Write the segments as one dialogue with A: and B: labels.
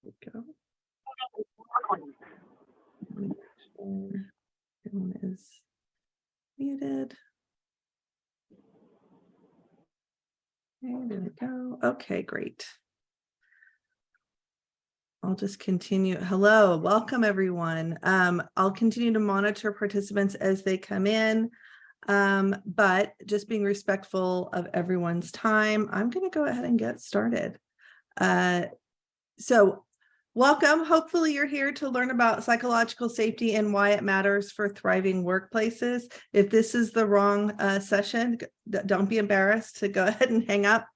A: There we go. Make sure everyone is muted. Okay, there we go. Okay, great. I'll just continue. Hello, welcome everyone. I'll continue to monitor participants as they come in, but just being respectful of everyone's time, I'm going to go ahead and get started. So welcome. Hopefully you're here to learn about psychological safety and why it matters for thriving workplaces. If this is the wrong session, don't be embarrassed to go ahead and hang up,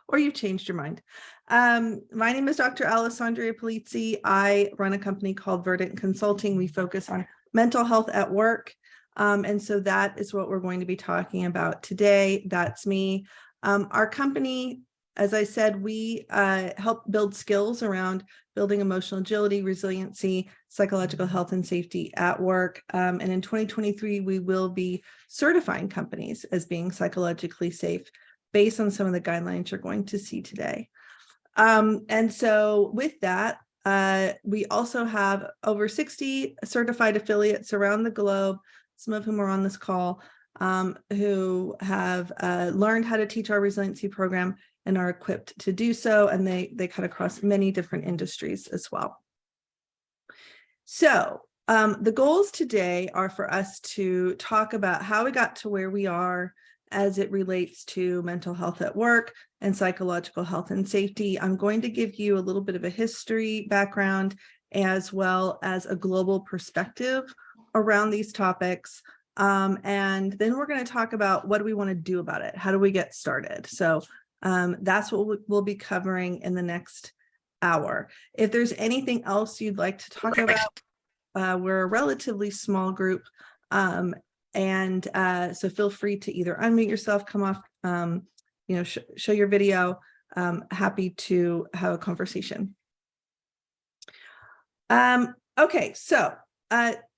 A: or you've changed your mind. My name is Dr. Alessandria Polizzi. I run a company called Verdant Consulting. We focus on mental health at work. And so that is what we're going to be talking about today. That's me. Our company, as I said, we help build skills around building emotional agility, resiliency, psychological health and safety at work. And in 2023, we will be certifying companies as being psychologically safe based on some of the guidelines you're going to see today. And so with that, we also have over 60 certified affiliates around the globe, some of whom are on this call, who have learned how to teach our resiliency program and are equipped to do so. And they cut across many different industries as well. So the goals today are for us to talk about how we got to where we are as it relates to mental health at work and psychological health and safety. I'm going to give you a little bit of a history background as well as a global perspective around these topics. And then we're going to talk about what do we want to do about it? How do we get started? So that's what we'll be covering in the next hour. If there's anything else you'd like to talk about, we're a relatively small group. So feel free to either unmute yourself, come off, show your video. Happy to have a conversation. Okay, so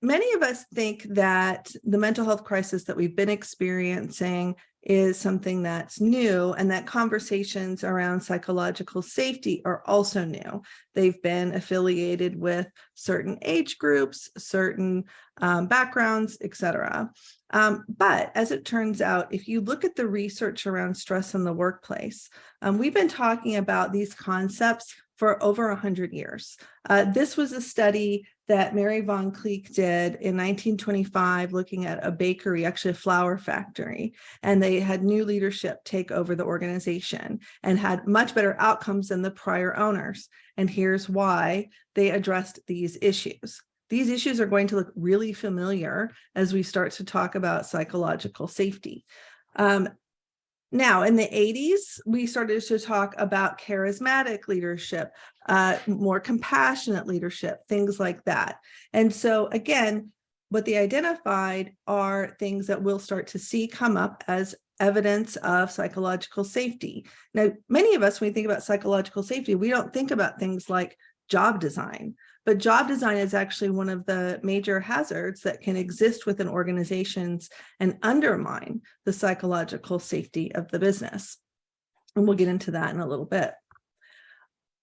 A: many of us think that the mental health crisis that we've been experiencing is something that's new, and that conversations around psychological safety are also new. They've been affiliated with certain age groups, certain backgrounds, etc. But as it turns out, if you look at the research around stress in the workplace, we've been talking about these concepts for over 100 years. This was a study that Mary Von Cleek did in 1925, looking at a bakery, actually a flour factory, and they had new leadership take over the organization and had much better outcomes than the prior owners. And here's why: they addressed these issues. These issues are going to look really familiar as we start to talk about psychological safety. Now, in the 80s, we started to talk about charismatic leadership, more compassionate leadership, things like that. And so again, what they identified are things that we'll start to see come up as evidence of psychological safety. Now, many of us, when we think about psychological safety, we don't think about things like job design. But job design is actually one of the major hazards that can exist within organizations and undermine the psychological safety of the business. And we'll get into that in a little bit.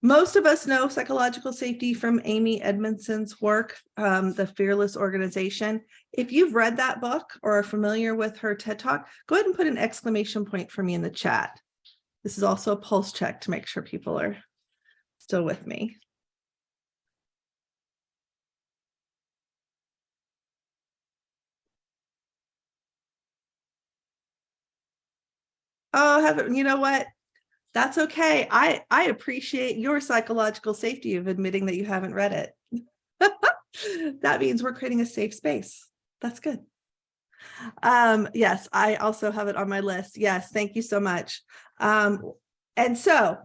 A: Most of us know psychological safety from Amy Edmondson's work, The Fearless Organization. If you've read that book or are familiar with her TED Talk, go ahead and put an exclamation point for me in the chat. This is also a pulse check to make sure people are still with me. Oh, you know what? That's okay. I appreciate your psychological safety of admitting that you haven't read it. That means we're creating a safe space. That's good. Yes, I also have it on my list. Yes, thank you so much. And so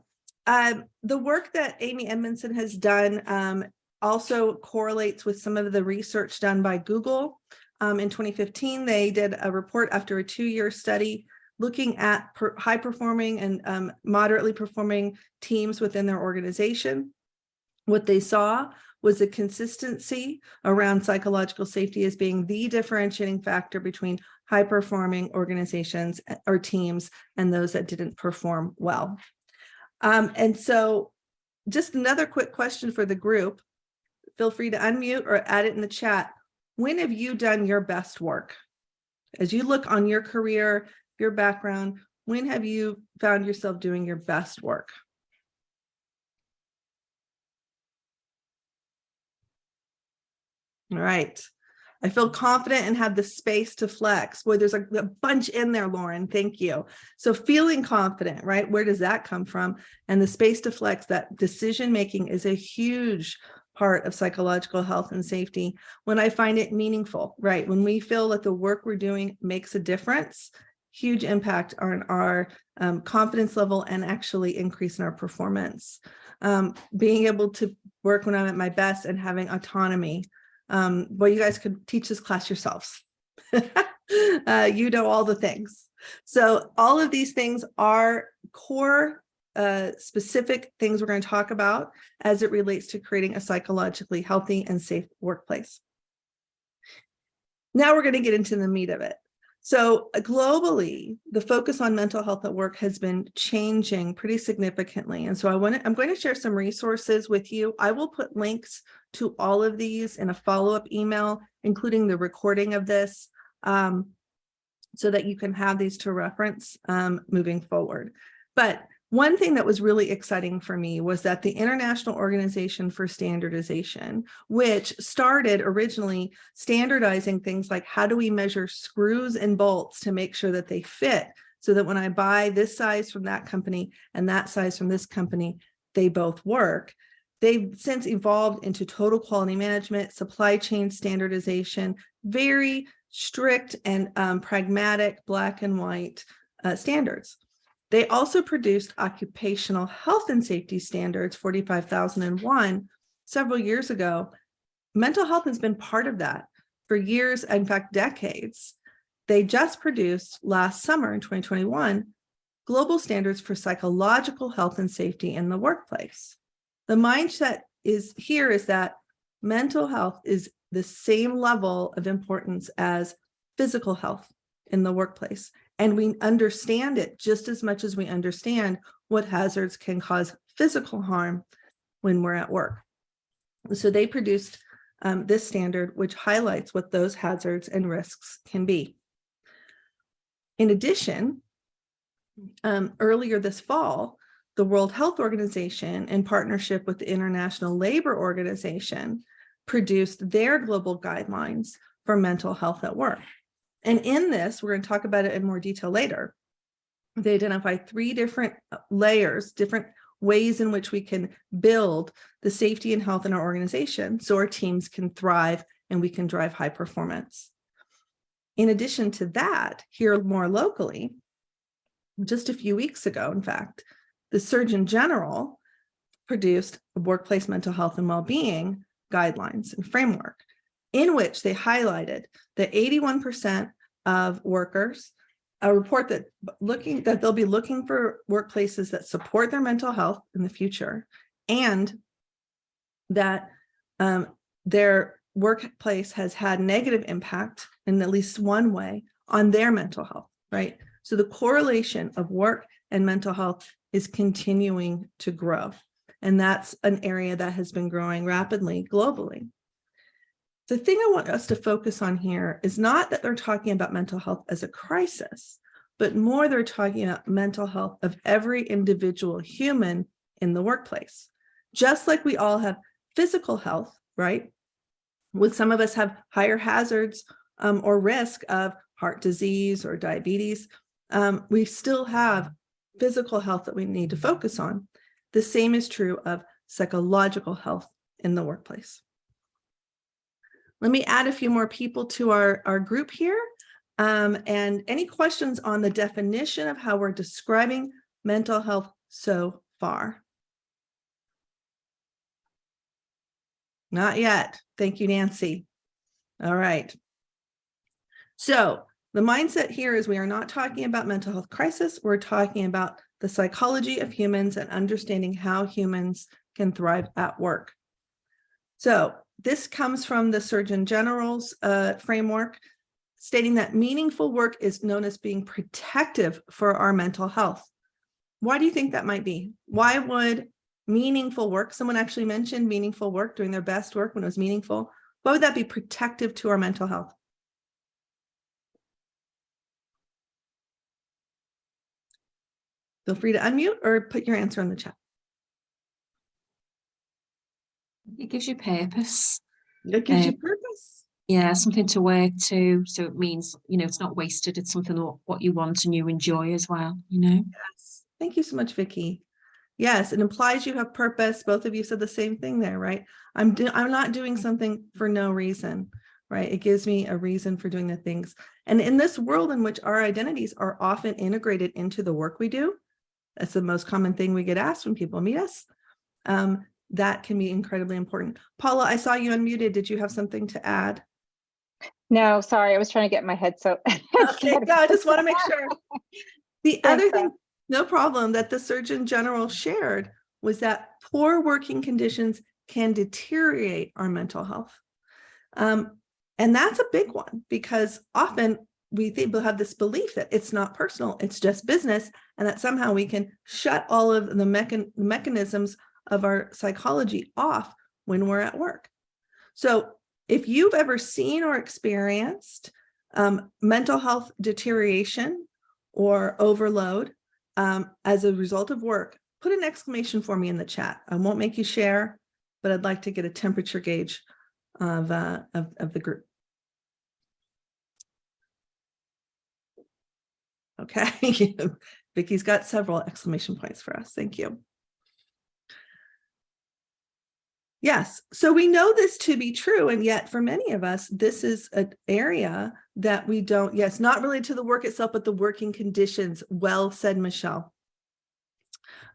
A: the work that Amy Edmondson has done also correlates with some of the research done by Google. In 2015, they did a report after a 2-year study looking at high performing and moderately performing teams within their organization. What they saw was a consistency around psychological safety as being the differentiating factor between high performing organizations or teams and those that didn't perform well. And so just another quick question for the group. Feel free to unmute or add it in the chat. When have you done your best work? As you look on your career, your background, when have you found yourself doing your best work? All right. I feel confident and have the space to flex. Boy, there's a bunch in there, Lauren. Thank you. So feeling confident, right? Where does that come from? And the space to flex, that decision-making is a huge part of psychological health and safety. When I find it meaningful, right? When we feel that the work we're doing makes a difference, huge impact on our confidence level and actually increase in our performance. Being able to work when I'm at my best and having autonomy. Well, you guys could teach this class yourselves. You know all the things. So all of these things are core specific things we're going to talk about as it relates to creating a psychologically healthy and safe workplace. Now we're going to get into the meat of it. So globally, the focus on mental health at work has been changing pretty significantly. And so I'm going to share some resources with you. I will put links to all of these in a follow-up email, including the recording of this, so that you can have these to reference moving forward. But one thing that was really exciting for me was that the International Organization for Standardization, which started originally standardizing things like how do we measure screws and bolts to make sure that they fit, so that when I buy this size from that company and that size from this company, they both work. They've since evolved into total quality management, supply chain standardization, very strict and pragmatic black and white standards. They also produced occupational health and safety standards 45,001 several years ago. Mental health has been part of that for years, in fact, decades. They just produced last summer in 2021 global standards for psychological health and safety in the workplace. The mindset is that mental health is the same level of importance as physical health in the workplace. And we understand it just as much as we understand what hazards can cause physical harm when we're at work. So they produced this standard, which highlights what those hazards and risks can be. In addition, earlier this fall, the World Health Organization, in partnership with the International Labor Organization, produced their global guidelines for mental health at work. And in this, we're going to talk about it in more detail later. They identify 3 different layers, different ways in which we can build the safety and health in our organization so our teams can thrive and we can drive high performance. In addition to that, here more locally, just a few weeks ago, in fact, the Surgeon General produced a workplace mental health and well-being guidelines and framework, in which they highlighted that 81% of workers report that they'll be looking for workplaces that support their mental health in the future, and that their workplace has had negative impact in at least one way on their mental health, right? So the correlation of work and mental health is continuing to grow. And that's an area that has been growing rapidly globally. The thing I want us to focus on here is not that they're talking about mental health as a crisis, but more they're talking about mental health of every individual human in the workplace. Just like we all have physical health, right? With some of us have higher hazards or risk of heart disease or diabetes, we still have physical health that we need to focus on. The same is true of psychological health in the workplace. Let me add a few more people to our group here. And any questions on the definition of how we're describing mental health so far? Not yet. Thank you, Nancy. All right. So the mindset here is we are not talking about mental health crisis. We're talking about the psychology of humans and understanding how humans can thrive at work. So this comes from the Surgeon General's framework, stating that meaningful work is known as being protective for our mental health. Why do you think that might be? Why would meaningful work. Someone actually mentioned meaningful work, doing their best work when it was meaningful. What would that be protective to our mental health? Feel free to unmute or put your answer in the chat.
B: It gives you purpose.
A: It gives you purpose.
B: Yeah, something to work to. So it means, it's not wasted. It's something what you want and you enjoy as well,
A: Yes. Thank you so much, Vicki. Yes, it implies you have purpose. Both of you said the same thing there, right? I'm not doing something for no reason, right? It gives me a reason for doing the things. And in this world in which our identities are often integrated into the work we do, that's the most common thing we get asked when people meet us. That can be incredibly important. Paula, I saw you unmuted. Did you have something to add?
C: No, sorry, I was trying to get my headset.
A: Okay, no, I just want to make sure. The other thing, no problem, that the Surgeon General shared was that poor working conditions can deteriorate our mental health. And that's a big one, because often people have this belief that it's not personal, it's just business, and that somehow we can shut all of the mechanisms of our psychology off when we're at work. So if you've ever seen or experienced mental health deterioration or overload as a result of work, put an exclamation for me in the chat. I won't make you share, but I'd like to get a temperature gauge of the group. Okay, Vicki's got several exclamation points for us. Thank you. Yes, so we know this to be true, and yet for many of us, this is an area that we don't, yes, not related to the work itself, but the working conditions. Well said, Michelle.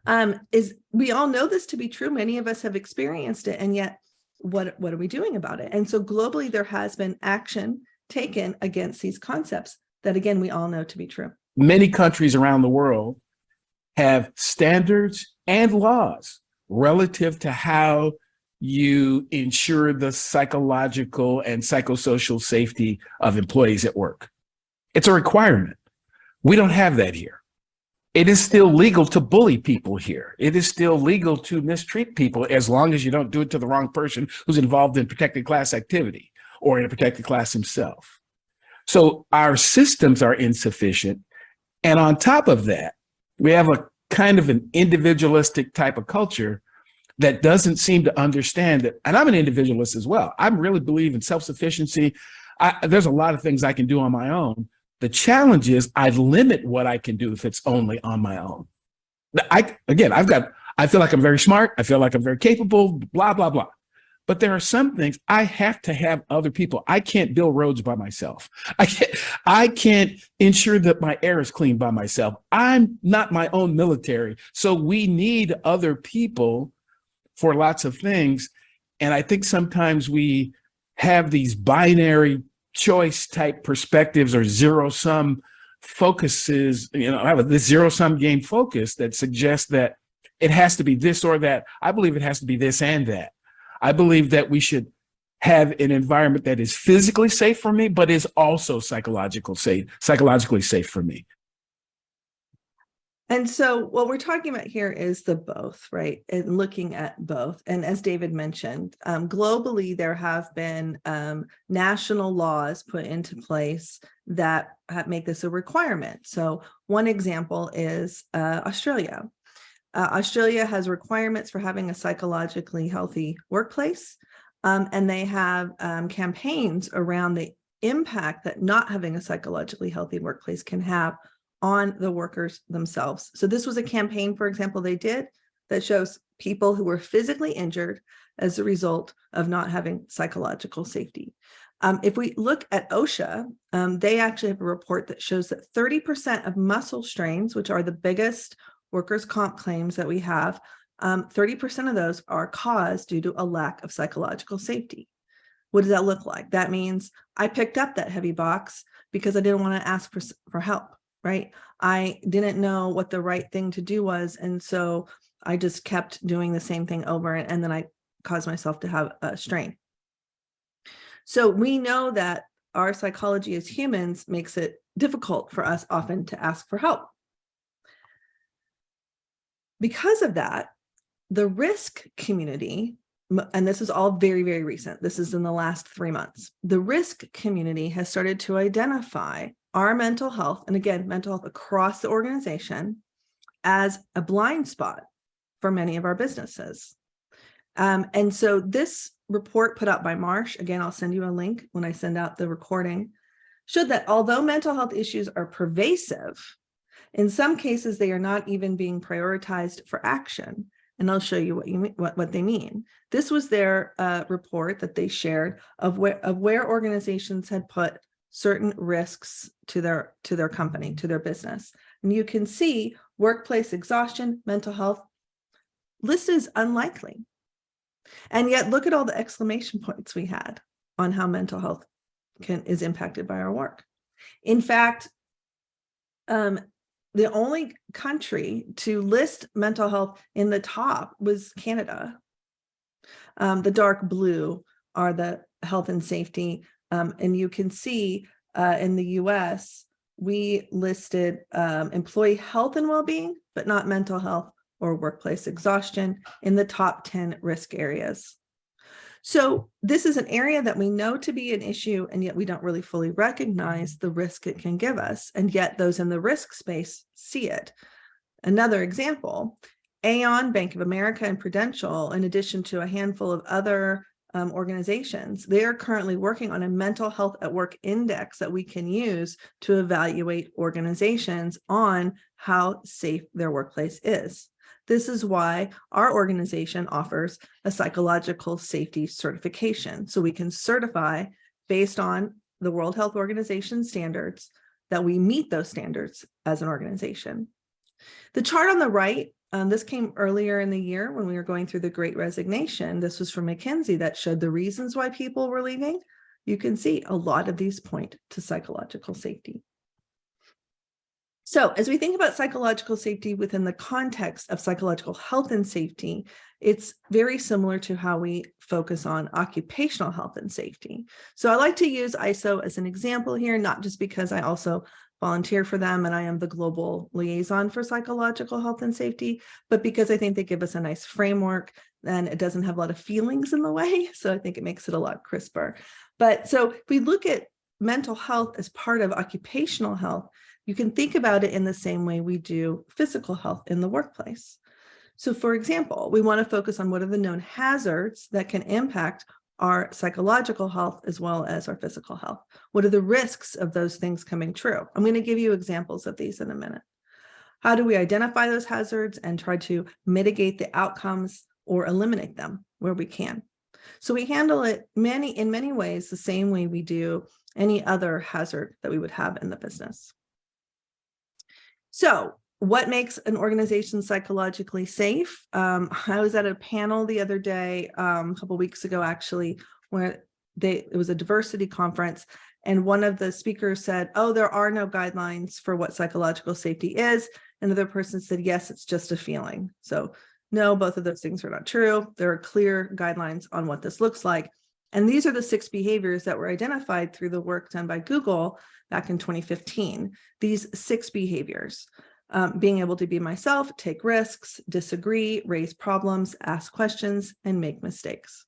A: We all know this to be true. Many of us have experienced it, and yet what are we doing about it? And so globally, there has been action taken against these concepts that, again, we all know to be true.
D: Many countries around the world have standards and laws relative to how you ensure the psychological and psychosocial safety of employees at work. It's a requirement. We don't have that here. It is still legal to bully people here. It is still legal to mistreat people as long as you don't do it to the wrong person who's involved in protected class activity or in a protected class himself. So our systems are insufficient. And on top of that, we have a kind of an individualistic type of culture that doesn't seem to understand that, and I'm an individualist as well. I really believe in self-sufficiency. There's a lot of things I can do on my own. The challenge is I limit what I can do if it's only on my own. I feel like I'm very smart. I feel like I'm very capable, blah, blah, blah. But there are some things I have to have other people. I can't build roads by myself. I can't ensure that my air is clean by myself. I'm not my own military. So we need other people for lots of things. And I think sometimes we have these binary choice type perspectives or zero sum focuses, have this zero sum game focus that suggests that it has to be this or that. I believe it has to be this and that. I believe that we should have an environment that is physically safe for me, but is also psychologically safe for me.
A: And so what we're talking about here is the both, right? And looking at both. And as David mentioned, globally, there have been national laws put into place that make this a requirement. So one example is Australia. Australia has requirements for having a psychologically healthy workplace, and they have campaigns around the impact that not having a psychologically healthy workplace can have on the workers themselves. So this was a campaign, for example, they did that shows people who were physically injured as a result of not having psychological safety. If we look at OSHA, they actually have a report that shows that 30% of muscle strains, which are the biggest workers' comp claims that we have, 30% of those are caused due to a lack of psychological safety. What does that look like? That means I picked up that heavy box because I didn't want to ask for help. Right? I didn't know what the right thing to do was. And so I just kept doing the same thing over, and then I caused myself to have a strain. So we know that our psychology as humans makes it difficult for us often to ask for help. Because of that, the risk community, and this is all very, very recent, this is in the last 3 months, the risk community has started to identify our mental health, and again, mental health across the organization, as a blind spot for many of our businesses. And so this report put out by Marsh, again, I'll send you a link when I send out the recording, showed that although mental health issues are pervasive, in some cases, they are not even being prioritized for action. And I'll show you what they mean. This was their report that they shared of where organizations had put certain risks to their company, to their business. And you can see workplace exhaustion, mental health, listed as unlikely. And yet look at all the exclamation points we had on how mental health is impacted by our work. In fact, the only country to list mental health in the top was Canada. The dark blue are the health and safety. And you can see in the US, we listed employee health and well-being, but not mental health or workplace exhaustion in the top 10 risk areas. So this is an area that we know to be an issue, and yet we don't really fully recognize the risk it can give us. And yet those in the risk space see it. Another example, Aon, Bank of America, and Prudential, in addition to a handful of other organizations, they are currently working on a mental health at work index that we can use to evaluate organizations on how safe their workplace is. This is why our organization offers a psychological safety certification. So we can certify based on the World Health Organization standards that we meet those standards as an organization. The chart on the right, this came earlier in the year when we were going through the Great Resignation. This was from McKinsey that showed the reasons why people were leaving. You can see a lot of these point to psychological safety. So as we think about psychological safety within the context of psychological health and safety, it's very similar to how we focus on occupational health and safety. So I like to use ISO as an example here, not just because I also volunteer for them and I am the global liaison for psychological health and safety, but because I think they give us a nice framework and it doesn't have a lot of feelings in the way. So I think it makes it a lot crisper. But so if we look at mental health as part of occupational health, you can think about it in the same way we do physical health in the workplace. So for example, we want to focus on what are the known hazards that can impact our psychological health as well as our physical health. What are the risks of those things coming true? I'm going to give you examples of these in a minute. How do we identify those hazards and try to mitigate the outcomes or eliminate them where we can? So we handle it in many ways the same way we do any other hazard that we would have in the business. So what makes an organization psychologically safe? I was at a panel the other day, a couple of weeks ago, actually, where it was a diversity conference. And one of the speakers said, oh, there are no guidelines for what psychological safety is. Another person said, yes, it's just a feeling. So no, both of those things are not true. There are clear guidelines on what this looks like. And these are the 6 behaviors that were identified through the work done by Google back in 2015. These 6 behaviors, being able to be myself, take risks, disagree, raise problems, ask questions, and make mistakes.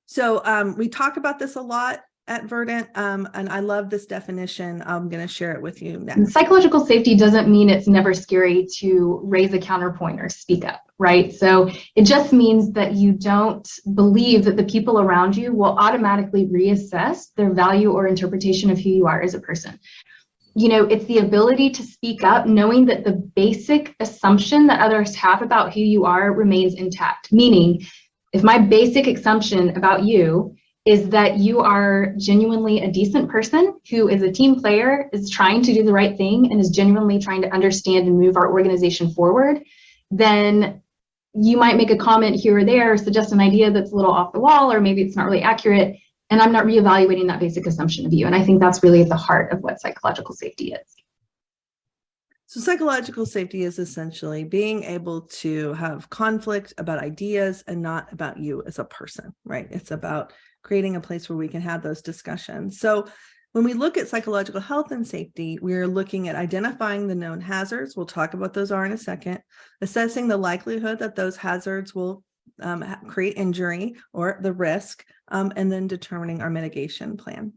A: So we talk about this a lot at Verdant, and I love this definition. I'm going to share it with you next.
E: Psychological safety doesn't mean it's never scary to raise a counterpoint or speak up, right? So it just means that you don't believe that the people around you will automatically reassess their value or interpretation of who you are as a person. You know, it's the ability to speak up, knowing that the basic assumption that others have about who you are remains intact. Meaning, if my basic assumption about you is that you are genuinely a decent person who is a team player, is trying to do the right thing, and is genuinely trying to understand and move our organization forward, then you might make a comment here or there, suggest an idea that's a little off the wall, or maybe it's not really accurate, and I'm not reevaluating that basic assumption of you. And I think that's really at the heart of what psychological safety is.
A: So psychological safety is essentially being able to have conflict about ideas and not about you as a person, right? It's about creating a place where we can have those discussions. So When we look at psychological health and safety, we're looking at identifying the known hazards. We'll talk about those are in a second, assessing the likelihood that those hazards will create injury or the risk, and then determining our mitigation plan.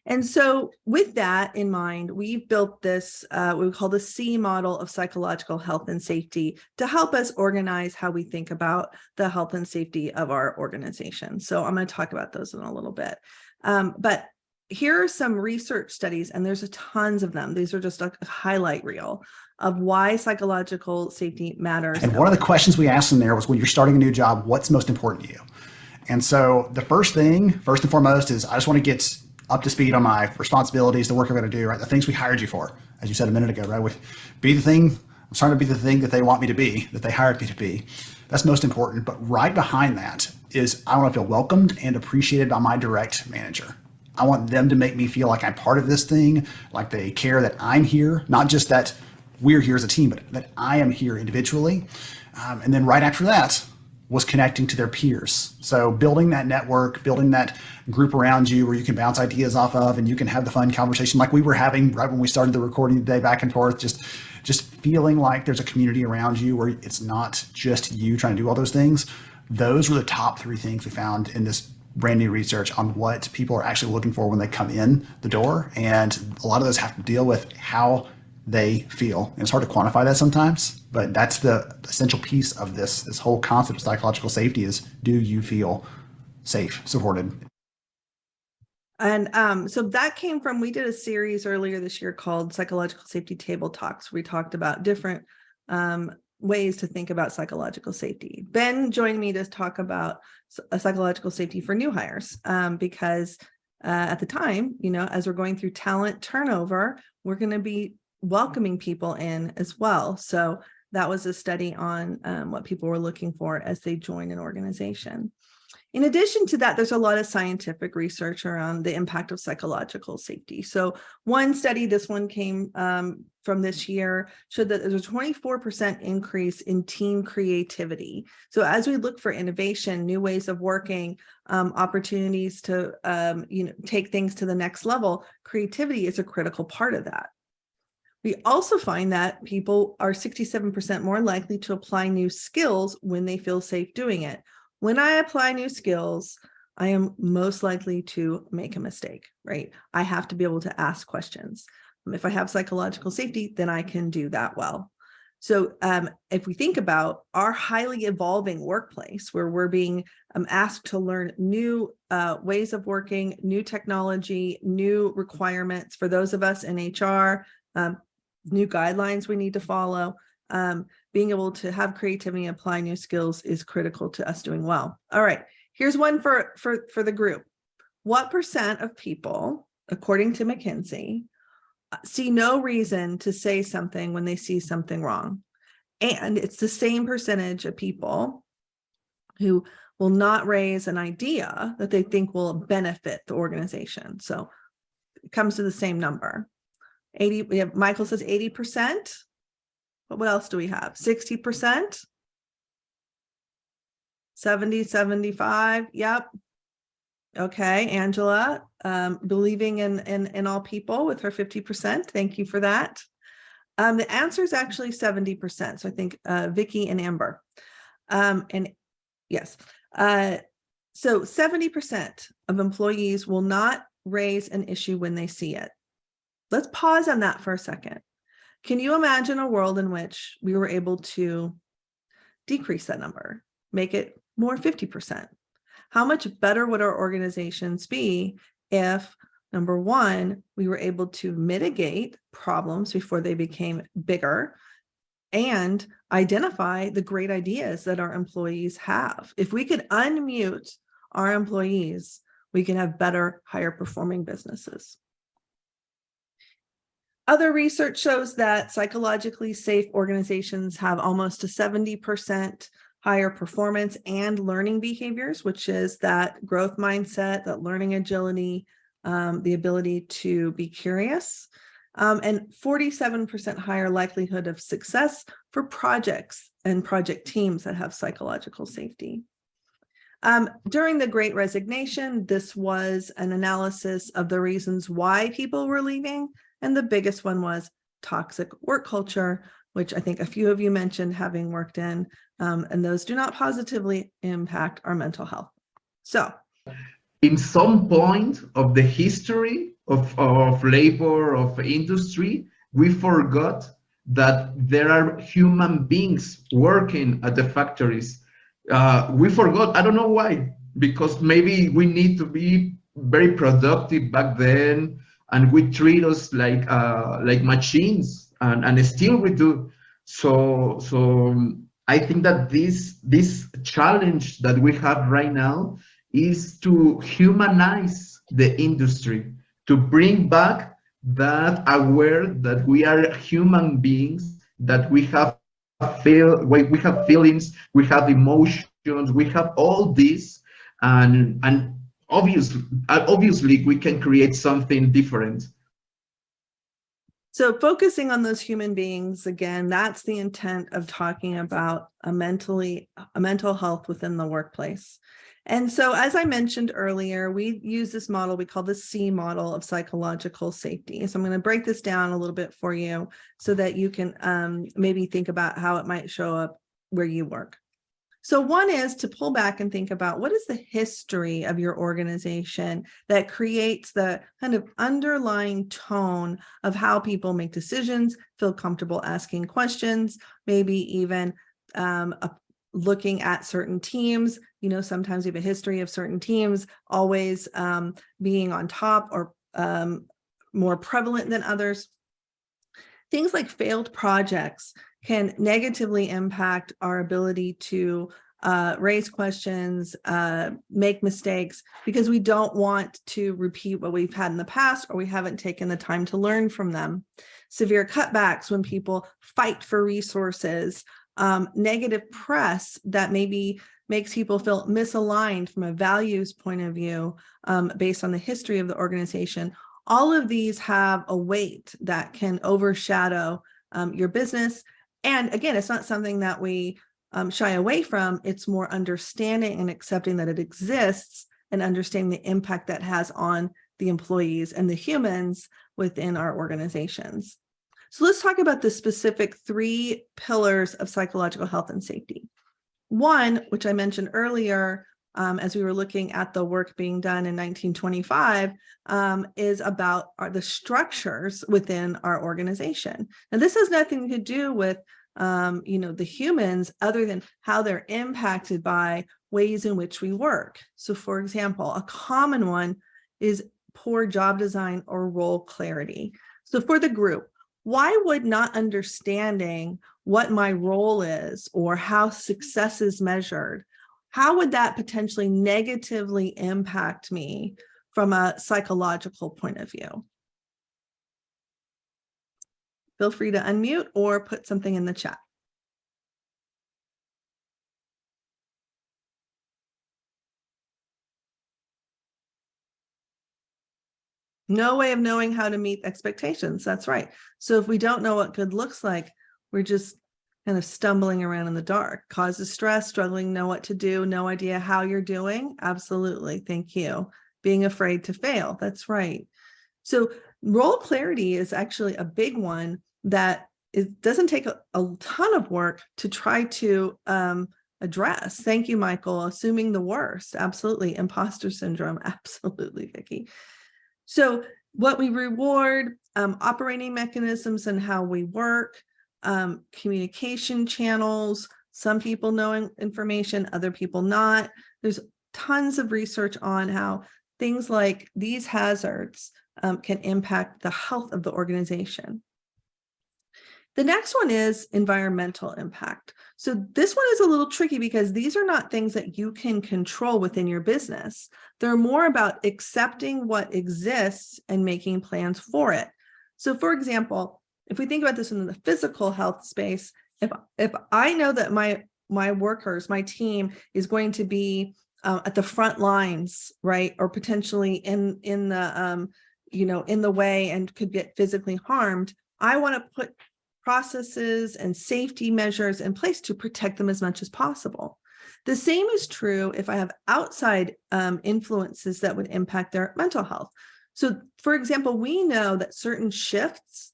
A: And so with that in mind, we've built this, what we call the C model of psychological health and safety to help us organize how we think about the health and safety of our organization. So I'm going to talk about those in a little bit. But here are some research studies, and there's tons of them. These are just a highlight reel of why psychological safety matters.
F: And one of the questions we asked in there was, when you're starting a new job, what's most important to you? And so the first and foremost, is I just want to get up to speed on my responsibilities, the work I'm going to do, right? The things we hired you for, as you said a minute ago, right? I'm trying to be the thing that they want me to be, that they hired me to be. That's most important. But right behind that is I want to feel welcomed and appreciated by my direct manager. I want them to make me feel like I'm part of this thing, like they care that I'm here, not just that we're here as a team, but that I am here individually. And then right after that was connecting to their peers. So building that network, building that group around you where you can bounce ideas off of and you can have the fun conversation like we were having right when we started the recording today, back and forth, just feeling like there's a community around you where it's not just you trying to do all those things. Those were the top 3 things we found in this brand new research on what people are actually looking for when they come in the door. And a lot of those have to deal with how they feel. And it's hard to quantify that sometimes, but that's the essential piece of this whole concept of psychological safety is, do you feel safe, supported?
A: And so that came from, we did a series earlier this year called Psychological Safety Table Talks. We talked about different ways to think about psychological safety. Ben joined me to talk about psychological safety for new hires because at the time, as we're going through talent turnover, we're going to be welcoming people in as well. So that was a study on what people were looking for as they join an organization. In addition to that, there's a lot of scientific research around the impact of psychological safety. So one study, this one came from this year, showed that there's a 24% increase in team creativity. So as we look for innovation, new ways of working, opportunities to take things to the next level, creativity is a critical part of that. We also find that people are 67% more likely to apply new skills when they feel safe doing it. When I apply new skills, I am most likely to make a mistake, right? I have to be able to ask questions. If I have psychological safety, then I can do that well. So if we think about our highly evolving workplace where we're being asked to learn new ways of working, new technology, new requirements for those of us in HR, new guidelines we need to follow, being able to have creativity and apply new skills is critical to us doing well. All right, here's one for the group. What percent of people, according to McKinsey, see no reason to say something when they see something wrong? And it's the same percentage of people who will not raise an idea that they think will benefit the organization. So it comes to the same number. 80, Michael says 80%. But what else do we have? 60%? 70, 75. Yep. Okay, Angela, believing in all people with her 50%. Thank you for that. The answer is actually 70%. So I think Vicky and Amber. And yes, so 70% of employees will not raise an issue when they see it. Let's pause on that for a second. Can you imagine a world in which we were able to decrease that number, make it more 50%? How much better would our organizations be if, number one, we were able to mitigate problems before they became bigger and identify the great ideas that our employees have? If we could unmute our employees, we can have better, higher performing businesses. Other research shows that psychologically safe organizations have almost a 70% higher performance and learning behaviors, which is that growth mindset, that learning agility, the ability to be curious, and 47% higher likelihood of success for projects and project teams that have psychological safety. During the Great Resignation, this was an analysis of the reasons why people were leaving. And the biggest one was toxic work culture, which I think a few of you mentioned having worked in, and those do not positively impact our mental health. So,
G: in some point of the history of labor, of industry, we forgot that there are human beings working at the factories. We forgot, I don't know why, because maybe we need to be very productive back then, and we treat us like machines, and still we do. So I think that this challenge that we have right now is to humanize the industry, to bring back that aware that we are human beings, that we have feelings, we have emotions, we have all this, and obviously we can create something different.
A: So focusing on those human beings, again, that's the intent of talking about a mental health within the workplace. And so, as I mentioned earlier, we use this model we call the C model of psychological safety. So I'm going to break this down a little bit for you so that you can maybe think about how it might show up where you work. So one is to pull back and think about what is the history of your organization that creates the kind of underlying tone of how people make decisions, feel comfortable asking questions, maybe even looking at certain teams. You know, sometimes you have a history of certain teams always being on top or more prevalent than others. Things like failed projects can negatively impact our ability to raise questions, make mistakes, because we don't want to repeat what we've had in the past, or we haven't taken the time to learn from them. Severe cutbacks when people fight for resources, negative press that maybe makes people feel misaligned from a values point of view based on the history of the organization. All of these have a weight that can overshadow your business. And again, it's not something that we shy away from. It's more understanding and accepting that it exists and understanding the impact that has on the employees and the humans within our organizations. So let's talk about the specific 3 pillars of psychological health and safety. One, which I mentioned earlier, as we were looking at the work being done in 1925, is about the structures within our organization. And this has nothing to do with, the humans, other than how they're impacted by ways in which we work. So, for example, a common one is poor job design or role clarity. So for the group, why would not understanding what my role is or how success is measured, how would that potentially negatively impact me from a psychological point of view? Feel free to unmute or put something in the chat. No way of knowing how to meet expectations. That's right. So if we don't know what good looks like, we're just kind of stumbling around in the dark. Causes stress, struggling, know what to do, no idea how you're doing. Absolutely. Thank you. Being afraid to fail. That's right. So role clarity is actually a big one that doesn't take a ton of work to try to address. Thank you, Michael. Assuming the worst. Absolutely. Imposter syndrome. Absolutely, Vicki. So what we reward, operating mechanisms and how we work, communication channels, some people knowing information, other people not. There's tons of research on how things like these hazards can impact the health of the organization. The next one is environmental impact. So this one is a little tricky because these are not things that you can control within your business. They're more about accepting what exists and making plans for it. So for example, if we think about this in the physical health space, if I know that my workers, my team is going to be at the front lines, right, or potentially in the in the way and could get physically harmed, I want to put processes and safety measures in place to protect them as much as possible. The same is true if I have outside influences that would impact their mental health. So, for example, we know that certain shifts,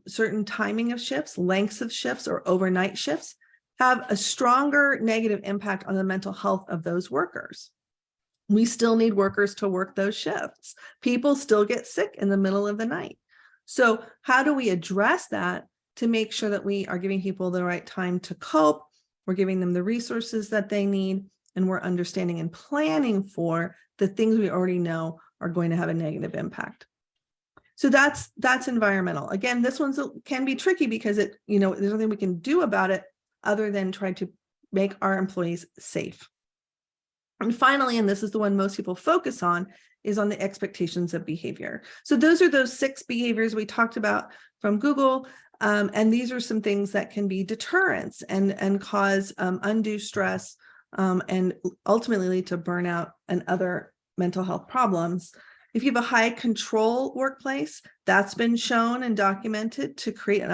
A: certain timing of shifts, lengths of shifts, or overnight shifts have a stronger negative impact on the mental health of those workers. We still need workers to work those shifts. People still get sick in the middle of the night. So how do we address that to make sure that we are giving people the right time to cope? We're giving them the resources that they need, and we're understanding and planning for the things we already know are going to have a negative impact. So that's environmental. Again, this one can be tricky because there's nothing we can do about it other than try to make our employees safe. And finally, and this is the one most people focus on, is on the expectations of behavior. So those are those 6 behaviors we talked about from Google. And these are some things that can be deterrents and cause undue stress and ultimately lead to burnout and other mental health problems. If you have a high control workplace, that's been shown and documented to create an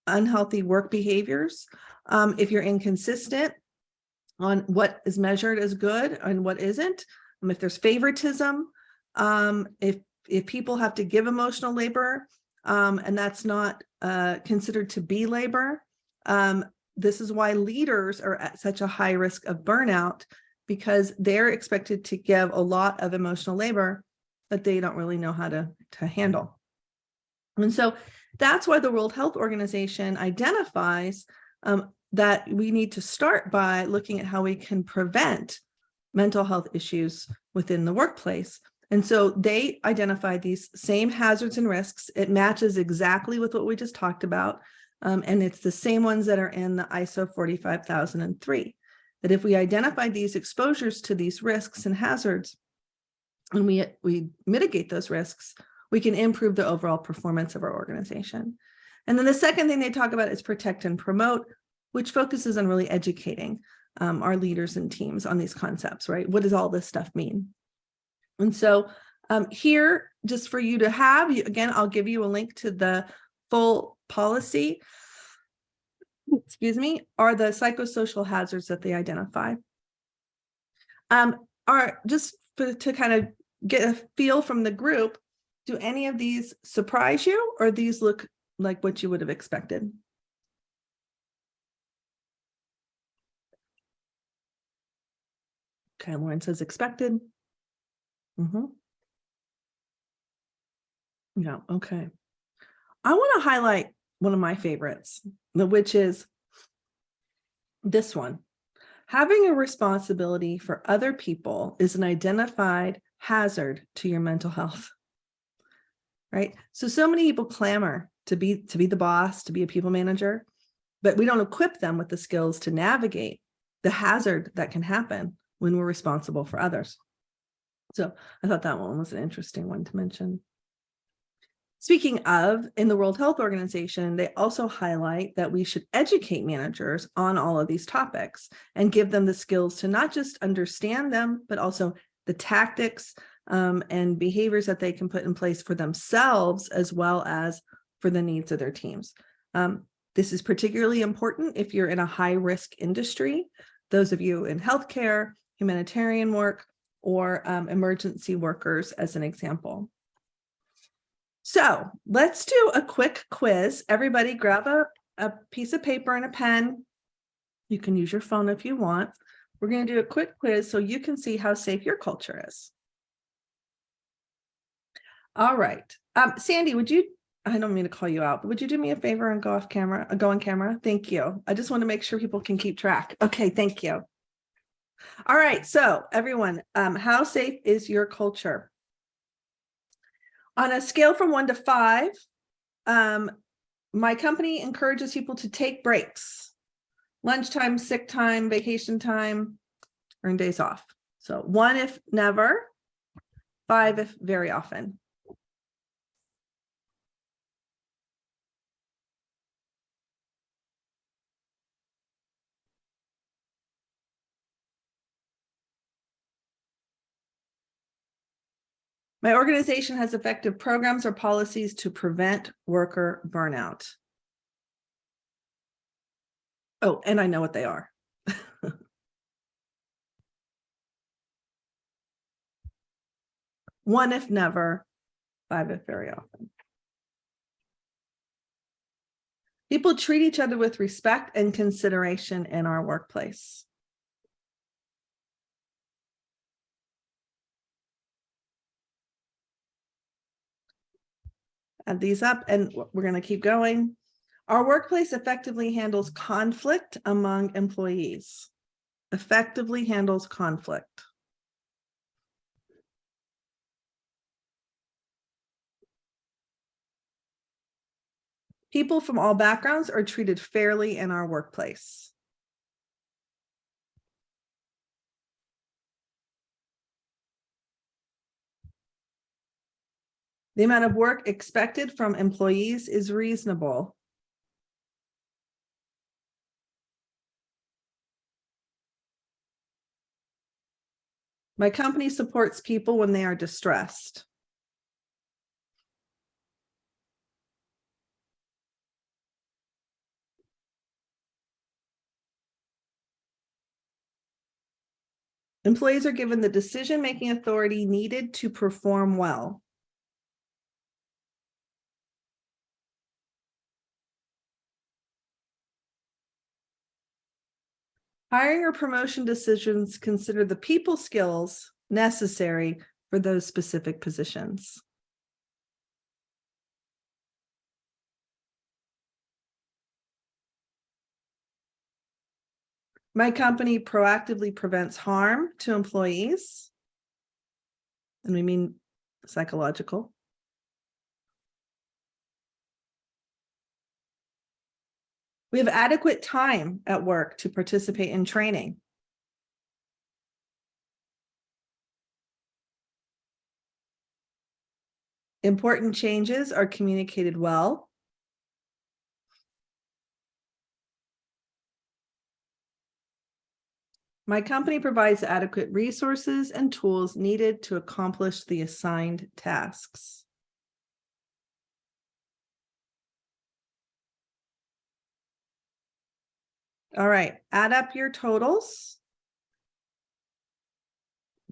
A: unhealthy work behaviors. If you're inconsistent on what is measured as good and what isn't, if there's favoritism, if people have to give emotional labor and that's not considered to be labor, this is why leaders are at such a high risk of burnout, because they're expected to give a lot of emotional labor that they don't really know how to handle. And so that's why the World Health Organization identifies that we need to start by looking at how we can prevent mental health issues within the workplace. And so they identify these same hazards and risks. It matches exactly with what we just talked about. And it's the same ones that are in the ISO 45003. That if we identify these exposures to these risks and hazards, and we mitigate those risks, we can improve the overall performance of our organization. And then the second thing they talk about is protect and promote, which focuses on really educating our leaders and teams on these concepts, right? What does all this stuff mean? And so here, just for you to have, again, I'll give you a link to the full policy, are the psychosocial hazards that they identify. Are just to kind of get a feel from the group, do any of these surprise you, or these look like what you would have expected? Okay, Lauren says expected. Yeah, okay. I want to highlight one of my favorites, which is this one. Having a responsibility for other people is an identified hazard to your mental health, right? So many people clamor to be the boss, to be a people manager, but we don't equip them with the skills to navigate the hazard that can happen when we're responsible for others. So I thought that one was an interesting one to mention. Speaking of, in the World Health Organization, they also highlight that we should educate managers on all of these topics and give them the skills to not just understand them, but also the tactics and behaviors that they can put in place for themselves, as well as for the needs of their teams. This is particularly important if you're in a high-risk industry, those of you in healthcare, humanitarian work, or emergency workers, as an example. So let's do a quick quiz. Everybody grab a piece of paper and a pen. You can use your phone if you want. We're going to do a quick quiz so you can see how safe your culture is. All right. Sandy, I don't mean to call you out, but would you do me a favor and go on camera? Thank you. I just want to make sure people can keep track. Okay, thank you. All right, so everyone, how safe is your culture? On a scale from 1 to 5, my company encourages people to take breaks, lunchtime, sick time, vacation time, earn days off. So 1 if never, 5 if very often. My organization has effective programs or policies to prevent worker burnout. Oh, and I know what they are. 1 if never, 5 if very often. People treat each other with respect and consideration in our workplace. Add these up and we're going to keep going. Our workplace effectively handles conflict among employees. Effectively handles conflict. People from all backgrounds are treated fairly in our workplace. The amount of work expected from employees is reasonable. My company supports people when they are distressed. Employees are given the decision-making authority needed to perform well. Hiring or promotion decisions consider the people skills necessary for those specific positions. My company proactively prevents harm to employees, and we mean psychological. We have adequate time at work to participate in training. Important changes are communicated well. My company provides adequate resources and tools needed to accomplish the assigned tasks. All right, add up your totals.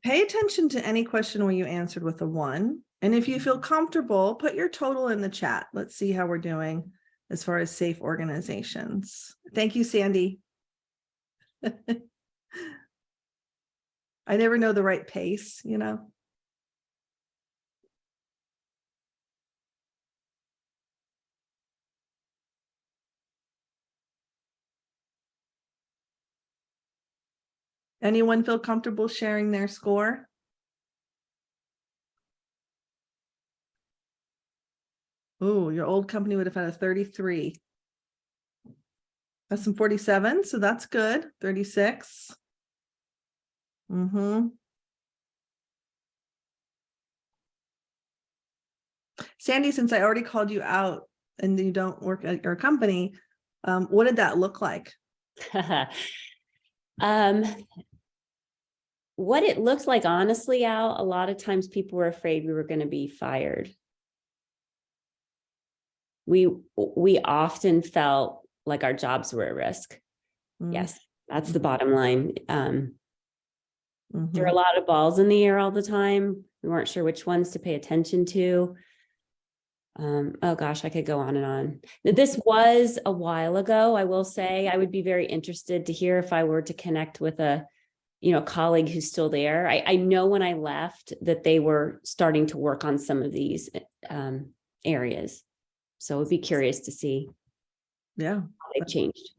A: Pay attention to any question where you answered with a 1. And if you feel comfortable, put your total in the chat. Let's see how we're doing as far as safe organizations. Thank you, Sandy. I never know the right pace, you know. Anyone feel comfortable sharing their score? Oh, your old company would have had a 33. That's some 47, so that's good. 36. Sandy, since I already called you out and you don't work at your company, what did that look like?
H: What it looked like, honestly, Al, a lot of times people were afraid we were going to be fired. We often felt like our jobs were at risk. Yes, that's the bottom line. There are a lot of balls in the air all the time. We weren't sure which ones to pay attention to. Oh gosh, I could go on and on. This was a while ago, I will say. I would be very interested to hear if I were to connect with a colleague who's still there. I know when I left that they were starting to work on some of these areas. So I'd be curious to see.
A: Yeah,
H: how they've changed.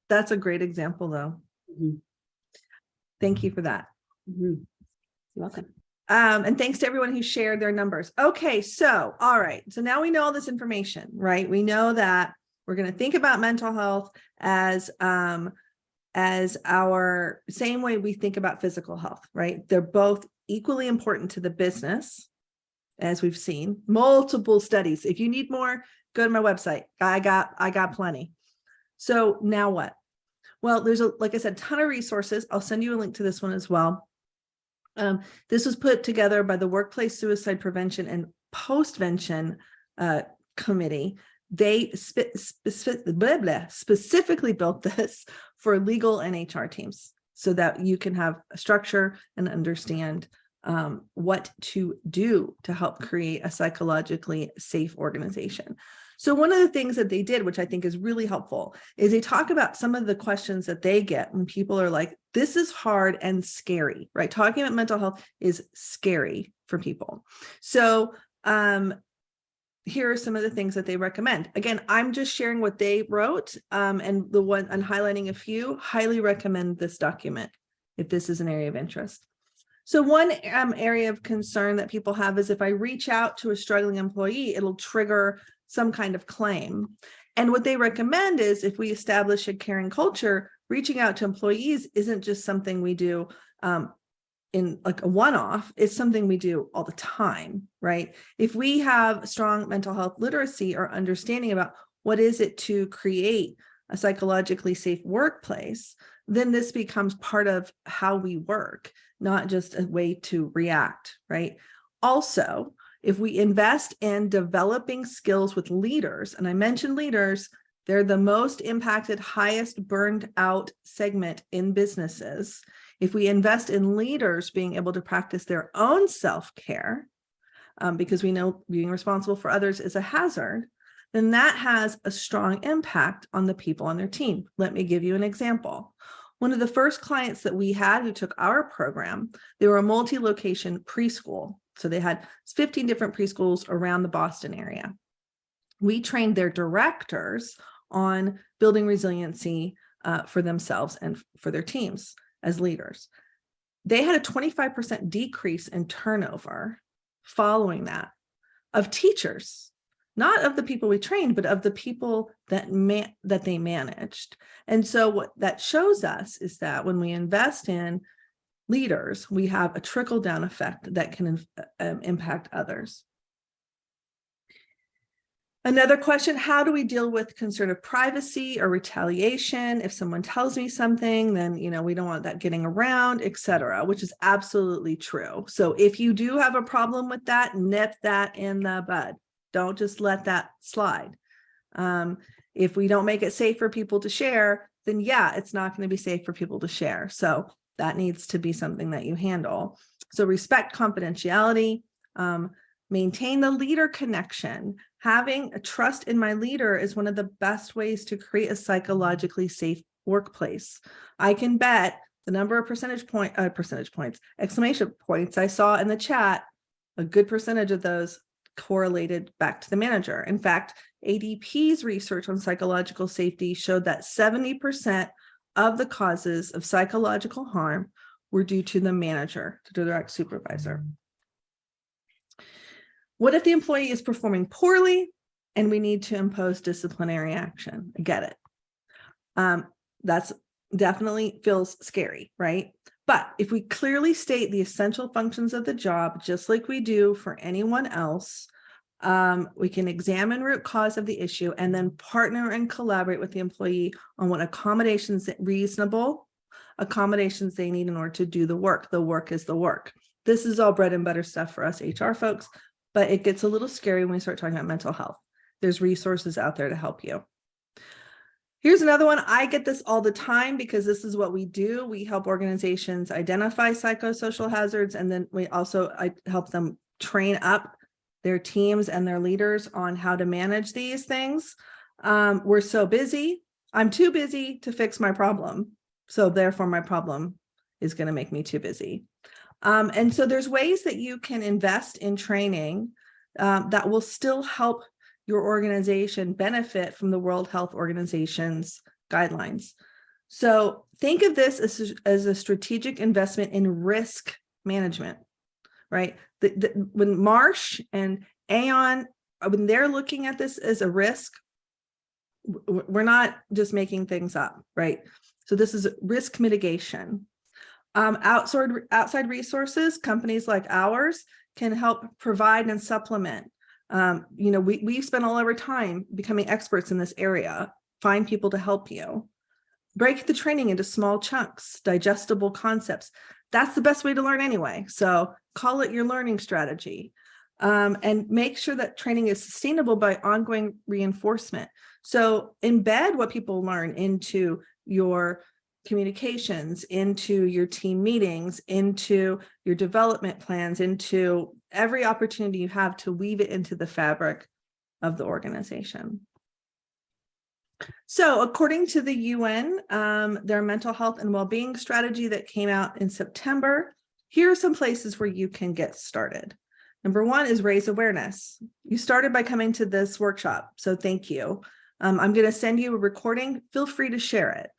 A: That's a great example, though. Thank you for that.
H: You're welcome.
A: And thanks to everyone who shared their numbers. Okay, so, all right. So now we know all this information, right? We know that we're going to think about mental health as our same way we think about physical health, right? They're both equally important to the business, as we've seen. Multiple studies. If you need more, go to my website. I got plenty. So now what? Well, there's like I said, a ton of resources. I'll send you a link to this one as well. This was put together by the Workplace Suicide Prevention and Postvention Committee. They specifically built this for legal and HR teams so that you can have a structure and understand what to do to help create a psychologically safe organization. So one of the things that they did, which I think is really helpful, is they talk about some of the questions that they get when people are like, this is hard and scary, right? Talking about mental health is scary for people. So here are some of the things that they recommend. Again, I'm just sharing what they wrote, and the one I'm highlighting a few. Highly recommend this document if this is an area of interest. So one area of concern that people have is if I reach out to a struggling employee, it'll trigger some kind of claim. And what they recommend is if we establish a caring culture, reaching out to employees isn't just something we do in like a one-off, it's something we do all the time, right? If we have strong mental health literacy or understanding about what is it to create a psychologically safe workplace, then this becomes part of how we work, not just a way to react, right? Also, if we invest in developing skills with leaders, and I mentioned leaders, they're the most impacted, highest burned out segment in businesses. If we invest in leaders being able to practice their own self-care, because we know being responsible for others is a hazard, then that has a strong impact on the people on their team. Let me give you an example. One of the first clients that we had who took our program, they were a multi-location preschool. So they had 15 different preschools around the Boston area. We trained their directors on building resiliency for themselves and for their teams as leaders. They had a 25% decrease in turnover following that of teachers, not of the people we trained, but of the people that they managed. And so what that shows us is that when we invest in leaders, we have a trickle-down effect that can impact others. Another question, how do we deal with concern of privacy or retaliation? If someone tells me something, then we don't want that getting around, etc., which is absolutely true. So if you do have a problem with that, nip that in the bud. Don't just let that slide. If we don't make it safe for people to share, then yeah, it's not going to be safe for people to share. So that needs to be something that you handle. So respect confidentiality, maintain the leader connection. Having a trust in my leader is one of the best ways to create a psychologically safe workplace. I can bet the number of exclamation points I saw in the chat, a good percentage of those correlated back to the manager. In fact, ADP's research on psychological safety showed that 70% of the causes of psychological harm were due to the manager, to the direct supervisor. What if the employee is performing poorly and we need to impose disciplinary action? I get it. That's definitely feels scary, right? But if we clearly state the essential functions of the job, just like we do for anyone else, we can examine root cause of the issue and then partner and collaborate with the employee on what reasonable accommodations they need in order to do the work. The work is the work. This is all bread and butter stuff for us HR folks, but it gets a little scary when we start talking about mental health. There's resources out there to help you. Here's another one. I get this all the time because this is what we do. We help organizations identify psychosocial hazards, and then I help them train up their teams and their leaders on how to manage these things. We're so busy. I'm too busy to fix my problem. So therefore my problem is going to make me too busy. And so there's ways that you can invest in training that will still help your organization benefit from the World Health Organization's guidelines. So think of this as a strategic investment in risk management, right? When Marsh and Aon, when they're looking at this as a risk, we're not just making things up, right? So this is risk mitigation. Outside resources, companies like ours can help provide and supplement. We spend all our time becoming experts in this area. Find people to help you. Break the training into small chunks, digestible concepts. That's the best way to learn anyway. So call it your learning strategy. And make sure that training is sustainable by ongoing reinforcement. So embed what people learn into your communications, into your team meetings, into your development plans, into every opportunity you have to weave it into the fabric of the organization. So according to the UN, their mental health and well-being strategy that came out in September, here are some places where you can get started. Number one is raise awareness. You started by coming to this workshop, so thank you. I'm going to send you a recording. Feel free to share it.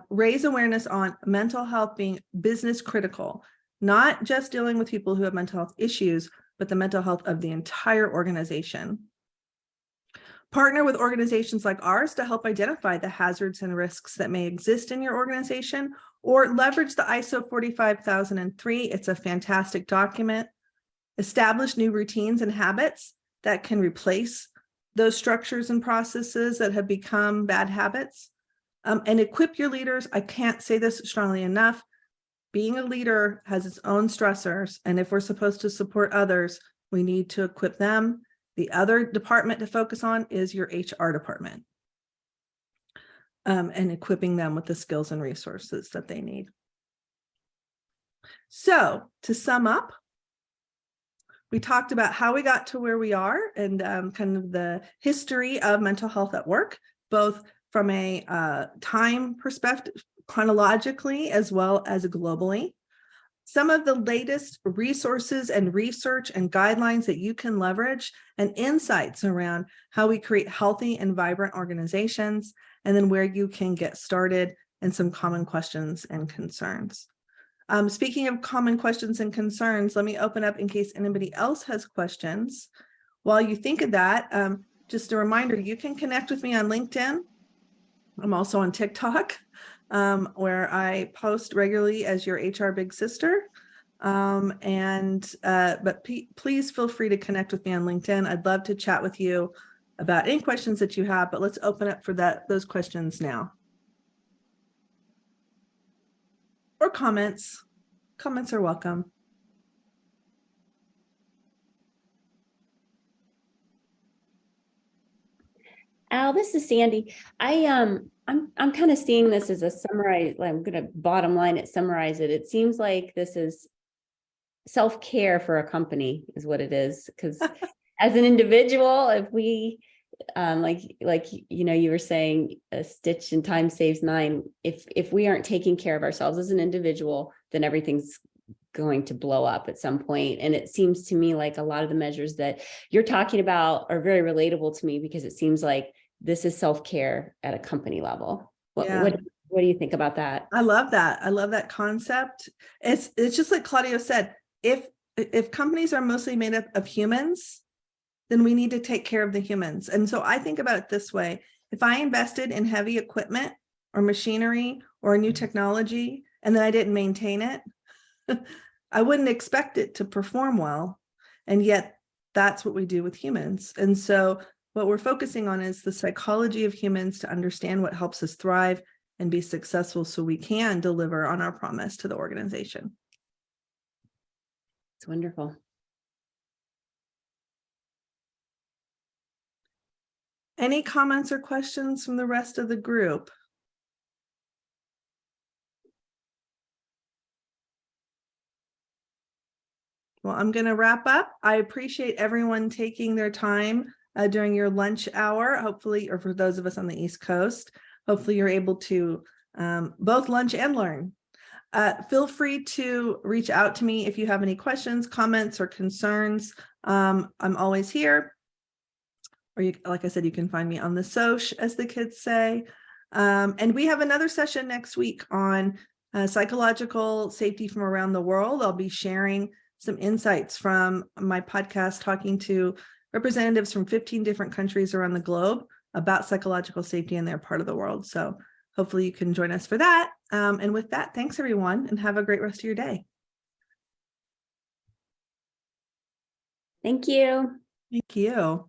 A: Raise awareness on mental health being business critical, not just dealing with people who have mental health issues, but the mental health of the entire organization. Partner with organizations like ours to help identify the hazards and risks that may exist in your organization, or leverage the ISO 45003. It's a fantastic document. Establish new routines and habits that can replace those structures and processes that have become bad habits. And equip your leaders. I can't say this strongly enough. Being a leader has its own stressors, and if we're supposed to support others, we need to equip them. The other department to focus on is your HR department, and equipping them with the skills and resources that they need. So to sum up, we talked about how we got to where we are and kind of the history of mental health at work, both from a time perspective, chronologically, as well as globally. Some of the latest resources and research and guidelines that you can leverage, and insights around how we create healthy and vibrant organizations, and then where you can get started, and some common questions and concerns. Speaking of common questions and concerns, let me open up in case anybody else has questions. While you think of that, just a reminder, you can connect with me on LinkedIn. I'm also on TikTok, where I post regularly as your HR big sister. But please feel free to connect with me on LinkedIn. I'd love to chat with you about any questions that you have, but let's open up for those questions now. Or comments. Comments are welcome.
H: Al, this is Sandy. I'm kind of seeing this as a summarize. I'm going to bottom line it, summarize it. It seems like this is self-care for a company is what it is. Because as an individual, if we like you were saying, a stitch in time saves nine. If we aren't taking care of ourselves as an individual, then everything's going to blow up at some point. And it seems to me like a lot of the measures that you're talking about are very relatable to me, because it seems like this is self-care at a company level. What do you think about that?
A: I love that. I love that concept. It's just like Claudio said, if companies are mostly made up of humans, then we need to take care of the humans. And so I think about it this way. If I invested in heavy equipment or machinery or a new technology, and then I didn't maintain it, I wouldn't expect it to perform well. And yet that's what we do with humans. And so what we're focusing on is the psychology of humans to understand what helps us thrive and be successful, so we can deliver on our promise to the organization.
H: It's wonderful.
A: Any comments or questions from the rest of the group? Well, I'm going to wrap up. I appreciate everyone taking their time during your lunch hour, hopefully, or for those of us on the East Coast, hopefully you're able to both lunch and learn. Feel free to reach out to me if you have any questions, comments, or concerns. I'm always here. Or like I said, you can find me on the soch, as the kids say. And we have another session next week on psychological safety from around the world. I'll be sharing some insights from my podcast, talking to representatives from 15 different countries around the globe about psychological safety in their part of the world. So hopefully you can join us for that. And with that, thanks everyone, and have a great rest of your day.
H: Thank you.
A: Thank you.